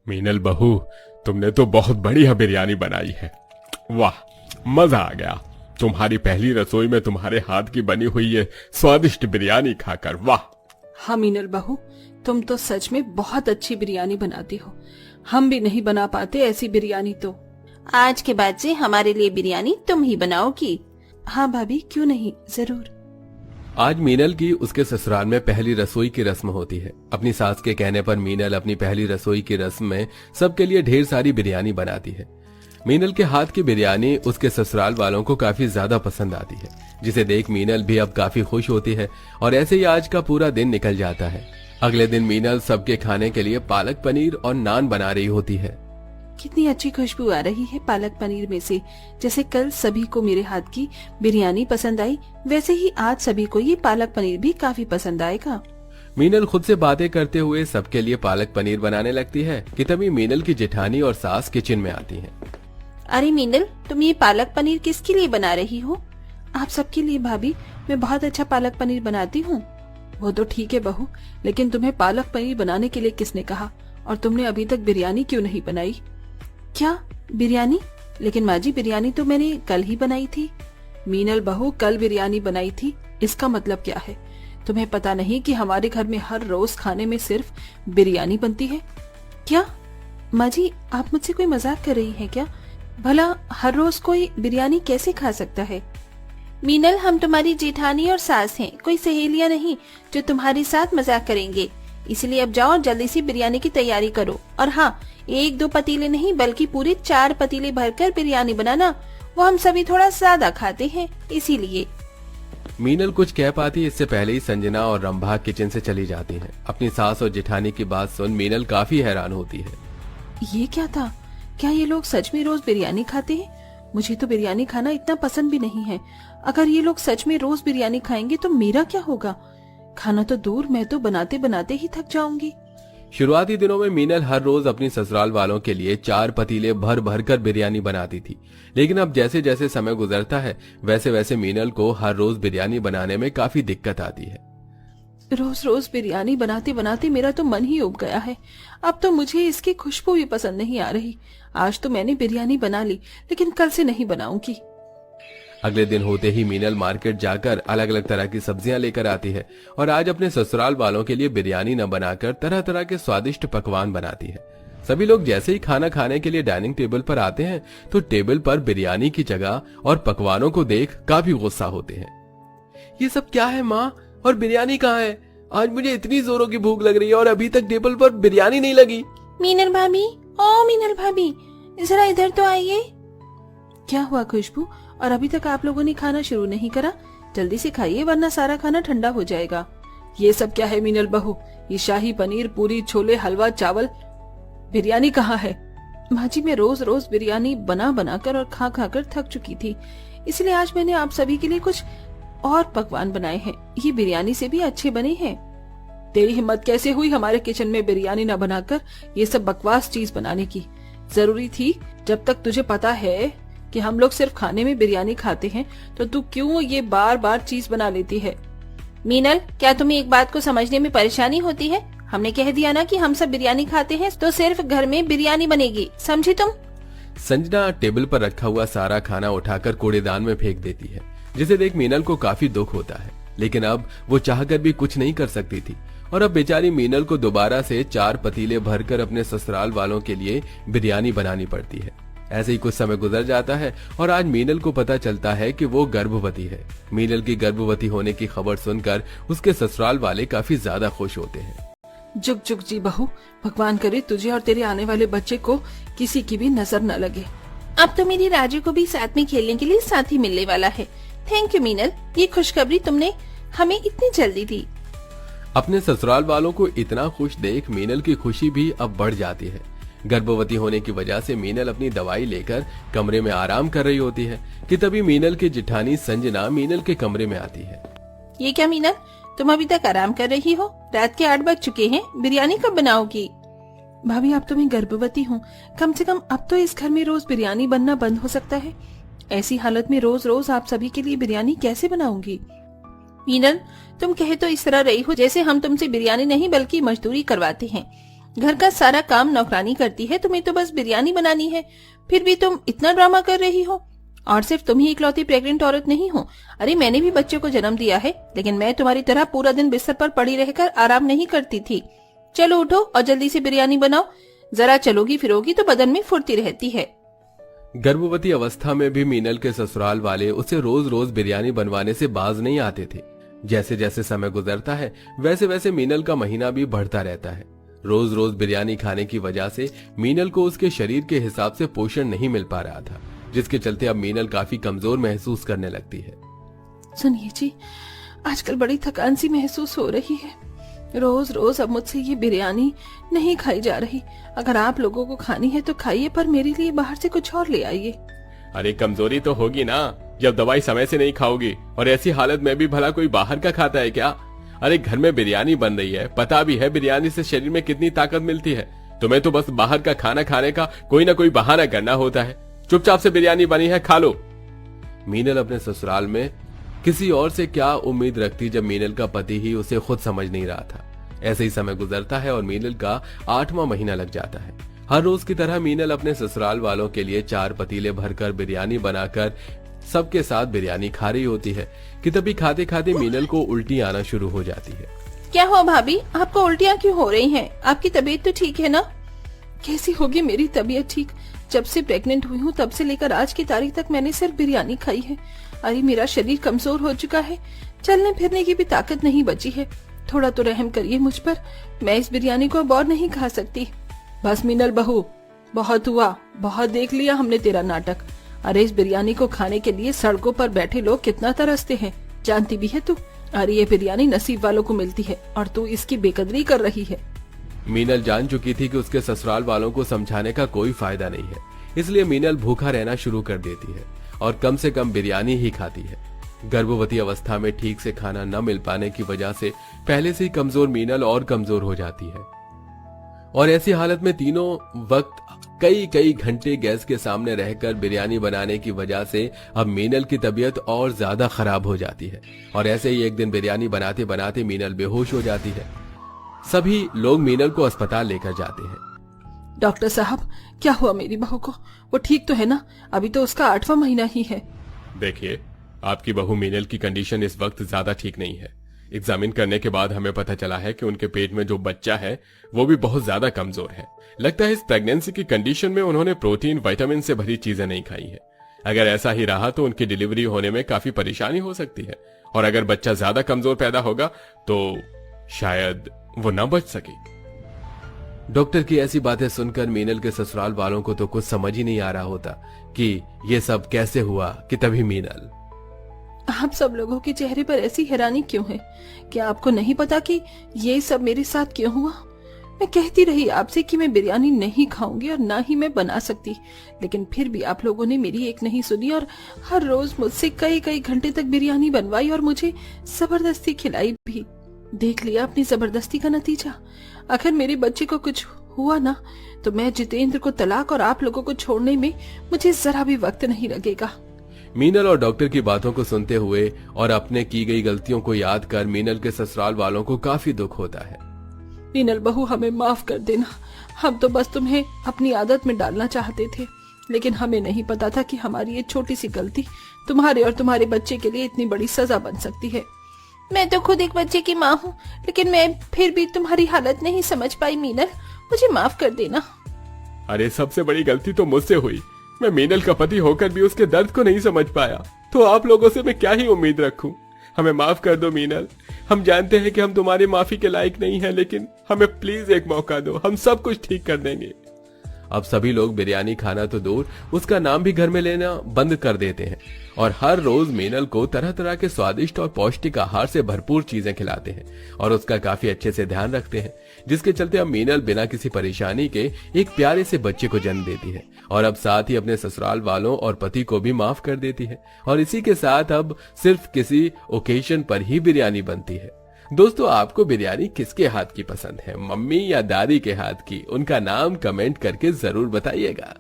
मीनल बहू, तुमने तो बहुत बढ़िया बिरयानी बनाई है। वाह, मजा आ गया तुम्हारी पहली रसोई में तुम्हारे हाथ की बनी हुई ये स्वादिष्ट बिरयानी खाकर। वाह। हाँ मीनल बहू, तुम तो सच में बहुत अच्छी बिरयानी बनाती हो। हम भी नहीं बना पाते ऐसी बिरयानी तो। आज के बाद से हमारे लिए बिरयानी तुम ही बनाओगी। हाँ भाभी, क्यों नहीं, जरूर। आज मीनल की उसके ससुराल में पहली रसोई की रस्म होती है। अपनी सास के कहने पर मीनल अपनी पहली रसोई की रस्म में सबके लिए ढेर सारी बिरयानी बनाती है। मीनल के हाथ की बिरयानी उसके ससुराल वालों को काफी ज्यादा पसंद आती है, जिसे देख मीनल भी अब काफी खुश होती है। और ऐसे ही आज का पूरा दिन निकल जाता है। अगले दिन मीनल सबके खाने के लिए पालक पनीर और नान बना रही होती है। कितनी अच्छी खुशबू आ रही है पालक पनीर में से। जैसे कल सभी को मेरे हाथ की बिरयानी पसंद आई, वैसे ही आज सभी को ये पालक पनीर भी काफी पसंद आएगा। मीनल खुद से बातें करते हुए सबके लिए पालक पनीर बनाने लगती है कि तभी मीनल की जेठानी और सास किचन में आती हैं। अरे मीनल, तुम ये पालक पनीर किसके लिए बना रही हो? आप सबके लिए भाभी, मैं बहुत अच्छा पालक पनीर बनाती हूँ। वो तो ठीक है बहू, लेकिन तुम्हें पालक पनीर बनाने के लिए किसने कहा? और तुमने अभी तक बिरयानी क्यों नहीं बनाई? क्या बिरयानी? लेकिन माँ जी, बिरयानी तो मैंने कल ही बनाई थी। मीनल बहू, कल बिरयानी बनाई थी, इसका मतलब क्या है? तुम्हें पता नहीं कि हमारे घर में हर रोज खाने में सिर्फ बिरयानी बनती है? क्या माँ जी, आप मुझसे कोई मजाक कर रही हैं क्या? भला हर रोज कोई बिरयानी कैसे खा सकता है? मीनल, हम तुम्हारी जेठानी और सास हैं, कोई सहेलियां नहीं जो तुम्हारे साथ मजाक करेंगे। इसलिए अब जाओ और जल्दी से बिरयानी की तैयारी करो। और हाँ, 1-2 पतीले नहीं बल्कि पूरे 4 पतीले भरकर बिरयानी बनाना। वो हम सभी थोड़ा ज्यादा खाते हैं, इसीलिए। मीनल कुछ कह पाती इससे पहले ही संजना और रंभा किचन से चली जाती हैं। अपनी सास और जेठानी की बात सुन मीनल काफी हैरान होती है। ये क्या था? क्या ये लोग सच में रोज बिरयानी खाते हैं? मुझे तो बिरयानी खाना इतना पसंद भी नहीं है। अगर ये लोग सच में रोज बिरयानी खाएंगे तो मेरा क्या होगा? खाना तो दूर, मैं तो बनाते बनाते ही थक जाऊंगी। शुरुआती दिनों में मीनल हर रोज अपनी ससुराल वालों के लिए 4 पतीले भर भर कर बिरयानी बनाती थी। लेकिन अब जैसे जैसे समय गुजरता है, वैसे वैसे मीनल को हर रोज बिरयानी बनाने में काफी दिक्कत आती है। रोज रोज बिरयानी बनाते बनाते मेरा तो मन ही उब गया है। अब तो मुझे इसकी खुशबू भी पसंद नहीं आ रही। आज तो मैंने बिरयानी बना ली, लेकिन कल से नहीं बनाऊंगी। अगले दिन होते ही मीनल मार्केट जाकर अलग अलग तरह की सब्जियां लेकर आती है और आज अपने ससुराल वालों के लिए बिरयानी न बनाकर तरह तरह के स्वादिष्ट पकवान बनाती है। सभी लोग जैसे ही खाना खाने के लिए डाइनिंग टेबल पर आते हैं तो टेबल पर बिरयानी की जगह और पकवानों को देख काफी गुस्सा होते हैं। ये सब क्या है माँ? और बिरयानी कहाँ है? आज मुझे इतनी जोरों की भूख लग रही है और अभी तक टेबल पर बिरयानी नहीं लगी। मीनल भाभी, ओ मीनल भाभी, जरा इधर तो आइए। क्या हुआ खुशबू? और अभी तक आप लोगों ने खाना शुरू नहीं करा? जल्दी से खाइए वरना सारा खाना ठंडा हो जाएगा। ये सब क्या है मीनल बहू? ये शाही पनीर, पूरी, छोले, हलवा, चावल, बिरयानी कहाँ है? माँ जी, मैं रोज रोज बिरयानी बना बना कर और खा खा कर थक चुकी थी, इसलिए आज मैंने आप सभी के लिए कुछ और पकवान बनाए हैं। ये बिरयानी से भी अच्छे बने हैं। तेरी हिम्मत कैसे हुई हमारे किचन में बिरयानी न बनाकर ये सब बकवास चीज बनाने की? जरूरी थी? जब तक तुझे पता है कि हम लोग सिर्फ खाने में बिरयानी खाते हैं तो तू क्यों ये बार बार चीज बना लेती है? मीनल, क्या तुम्हें एक बात को समझने में परेशानी होती है? हमने कह दिया ना कि हम सब बिरयानी खाते हैं, तो सिर्फ घर में बिरयानी बनेगी, समझी तुम? संजना टेबल पर रखा हुआ सारा खाना उठाकर कूड़ेदान में फेंक देती है, जिसे देख मीनल को काफी दुख होता है। लेकिन अब वो चाहकर भी कुछ नहीं कर सकती थी और अब बेचारी मीनल को दोबारा से 4 पतीले भरकर अपने ससुराल वालों के लिए बिरयानी बनानी पड़ती है। ऐसे ही कुछ समय गुजर जाता है और आज मीनल को पता चलता है कि वो गर्भवती है। मीनल की गर्भवती होने की खबर सुनकर उसके ससुराल वाले काफी ज्यादा खुश होते हैं। जुग जुग जी बहू, भगवान करे तुझे और तेरे आने वाले बच्चे को किसी की भी नजर न लगे। अब तो मेरी राजू को भी साथ में खेलने के लिए साथी मिलने वाला है। थैंक यू मीनल, ये खुशखबरी तुमने हमें इतनी जल्दी दी। अपने ससुराल वालों को इतना खुश देख मीनल की खुशी भी अब बढ़ जाती है। गर्भवती होने की वजह से मीनल अपनी दवाई लेकर कमरे में आराम कर रही होती है कि तभी मीनल की जेठानी संजना मीनल के कमरे में आती है। ये क्या मीनल, तुम अभी तक आराम कर रही हो? रात के 8 बज चुके हैं, बिरयानी कब बनाओगी? भाभी, अब तो मैं गर्भवती हूँ, कम से कम अब तो इस घर में रोज बिरयानी बनना बंद हो सकता है। ऐसी हालत में रोज रोज आप सभी के लिए बिरयानी कैसे बनाऊंगी? मीनल, तुम कहे तो इस तरह रही हो जैसे हम तुमसे बिरयानी नहीं बल्कि मजदूरी करवाते हैं। घर का सारा काम नौकरानी करती है, तुम्हें तो बस बिरयानी बनानी है, फिर भी तुम इतना ड्रामा कर रही हो। और सिर्फ तुम ही इकलौती प्रेग्नेंट औरत नहीं हो, अरे मैंने भी बच्चे को जन्म दिया है, लेकिन मैं तुम्हारी तरह पूरा दिन बिस्तर पर पड़ी रहकर आराम नहीं करती थी। चलो उठो और जल्दी से बिरयानी बनाओ, जरा चलोगी फिरोगी तो बदन में फुर्ती रहती है। गर्भवती अवस्था में भी मीनल के ससुराल वाले उसे रोज रोज बिरयानी बनवाने से बाज नहीं आते थे। जैसे जैसे समय गुजरता है वैसे वैसे मीनल का महीना भी बढ़ता रहता है। रोज रोज बिरयानी खाने की वजह से मीनल को उसके शरीर के हिसाब से पोषण नहीं मिल पा रहा था, जिसके चलते अब मीनल काफी कमजोर महसूस करने लगती है। सुनिए जी, आजकल बड़ी थकान सी महसूस हो रही है। रोज रोज अब मुझसे ये बिरयानी नहीं खाई जा रही। अगर आप लोगों को खानी है तो खाइए, पर मेरे लिए बाहर से कुछ और ले आइए। अरे कमजोरी तो होगी ना जब दवाई समय से नहीं खाओगी, और ऐसी हालत में भी भला कोई बाहर का खाता है क्या? अरे घर में बिरयानी बन रही है, पता भी है बिरयानी से शरीर में कितनी ताकत मिलती है। तुम्हें तो बस बाहर का खाना खाने का कोई ना कोई बहाना करना होता है। चुपचाप से बिरयानी बनी है, खा लो। मीनल अपने ससुराल में किसी और से क्या उम्मीद रखती जब मीनल का पति ही उसे खुद समझ नहीं रहा था। ऐसे ही समय गुजरता है और मीनल का 8वां महीना लग जाता है। हर रोज की तरह मीनल अपने ससुराल वालों के लिए 4 पतीले भरकर बिरयानी बनाकर सबके साथ बिरयानी खा रही होती है कि तभी खाते खाते मीनल को उल्टी आना शुरू हो जाती है। क्या हुआ भाभी, आपको उल्टियाँ क्यों हो रही हैं? आपकी तबीयत तो ठीक है ना? कैसी होगी मेरी तबीयत ठीक? जब से प्रेग्नेंट हुई हूँ तब से लेकर आज की तारीख तक मैंने सिर्फ बिरयानी खाई है। अरे मेरा शरीर कमजोर हो चुका है, चलने फिरने की भी ताकत नहीं बची है। थोड़ा तो रहम करिए मुझ पर, मैं इस बिरयानी को अब और नहीं खा सकती। बस मीनल बहू, बहुत हुआ, बहुत देख लिया हमने तेरा नाटक। अरे इस बिरयानी को खाने के लिए सड़कों पर बैठे लोग कितना तरसते हैं, जानती भी है तू। अरे ये बिरयानी नसीब वालों को मिलती है और तू इसकी बेकदरी कर रही है। मीनल जान चुकी थी कि उसके ससुराल वालों को समझाने का कोई फायदा नहीं है, इसलिए मीनल भूखा रहना शुरू कर देती है और कम से कम बिरयानी ही खाती है। गर्भवती अवस्था में ठीक से खाना न मिल पाने की वजह से पहले से ही कमजोर मीनल और कमजोर हो जाती है और ऐसी हालत में तीनों वक्त कई कई घंटे गैस के सामने रहकर बिरयानी बनाने की वजह से अब मीनल की तबीयत और ज्यादा खराब हो जाती है। और ऐसे ही एक दिन बिरयानी बनाते बनाते मीनल बेहोश हो जाती है। सभी लोग मीनल को अस्पताल लेकर जाते हैं। डॉक्टर साहब, क्या हुआ मेरी बहू को? वो ठीक तो है ना? अभी तो उसका 8वां महीना ही है। देखिए, आपकी बहू मीनल की कंडीशन इस वक्त ज्यादा ठीक नहीं है। एग्जामिन करने के बाद हमें पता चला है कि उनके पेट में जो बच्चा है वो भी बहुत ज्यादा कमजोर है। लगता है इस प्रेगनेंसी की कंडीशन में उन्होंने प्रोटीन विटामिन से भरी चीजें नहीं खाई है। अगर ऐसा ही रहा तो उनकी डिलीवरी होने में काफी परेशानी हो सकती है, और अगर बच्चा ज्यादा कमजोर पैदा होगा तो शायद वो न बच सके। डॉक्टर की ऐसी बातें सुनकर मीनल के ससुराल वालों को तो कुछ समझ ही नहीं आ रहा होता कि ये सब कैसे हुआ कि तभी मीनल। आप सब लोगों के चेहरे पर ऐसी हैरानी क्यों है? क्या आपको नहीं पता कि ये सब मेरे साथ क्यों हुआ? मैं कहती रही आपसे कि मैं बिरयानी नहीं खाऊंगी और ना ही मैं बना सकती, लेकिन फिर भी आप लोगों ने मेरी एक नहीं सुनी और हर रोज मुझसे कई कई घंटे तक बिरयानी बनवाई और मुझे जबरदस्ती खिलाई भी। देख लिया अपनी जबरदस्ती का नतीजा। अगर मेरे बच्चे को कुछ हुआ ना तो मैं जितेंद्र को तलाक और आप लोगों को छोड़ने में मुझे जरा भी वक्त नहीं लगेगा। मीनल और डॉक्टर की बातों को सुनते हुए और अपने की गई गलतियों को याद कर मीनल के ससुराल वालों को काफी दुख होता है। मीनल बहू, हमें माफ कर देना। हम तो बस तुम्हें अपनी आदत में डालना चाहते थे, लेकिन हमें नहीं पता था कि हमारी ये छोटी सी गलती तुम्हारे और तुम्हारे बच्चे के लिए इतनी बड़ी सजा बन सकती है। मैं तो खुद एक बच्चे की माँ हूँ, लेकिन मैं फिर भी तुम्हारी हालत नहीं समझ पाई मीनल, मुझे माफ कर देना। अरे सबसे बड़ी गलती तो मुझसे हुई। मैं मीनल का पति होकर भी उसके दर्द को नहीं समझ पाया, तो आप लोगों से मैं क्या ही उम्मीद रखूं। हमें माफ कर दो मीनल। हम जानते हैं कि हम तुम्हारी माफी के लायक नहीं हैं, लेकिन हमें प्लीज एक मौका दो, हम सब कुछ ठीक कर देंगे। अब सभी लोग बिरयानी खाना तो दूर, उसका नाम भी घर में लेना बंद कर देते हैं और हर रोज मीनल को तरह तरह के स्वादिष्ट और पौष्टिक आहार से भरपूर चीजें खिलाते हैं और उसका काफी अच्छे से ध्यान रखते हैं, जिसके चलते अब मीनल बिना किसी परेशानी के एक प्यारे से बच्चे को जन्म देती है और अब साथ ही अपने ससुराल वालों और पति को भी माफ कर देती है। और इसी के साथ अब सिर्फ किसी ओकेजन पर ही बिरयानी बनती है। दोस्तों, आपको बिरयानी किसके हाथ की पसंद है, मम्मी या दादी के हाथ की? उनका नाम कमेंट करके जरूर बताइएगा।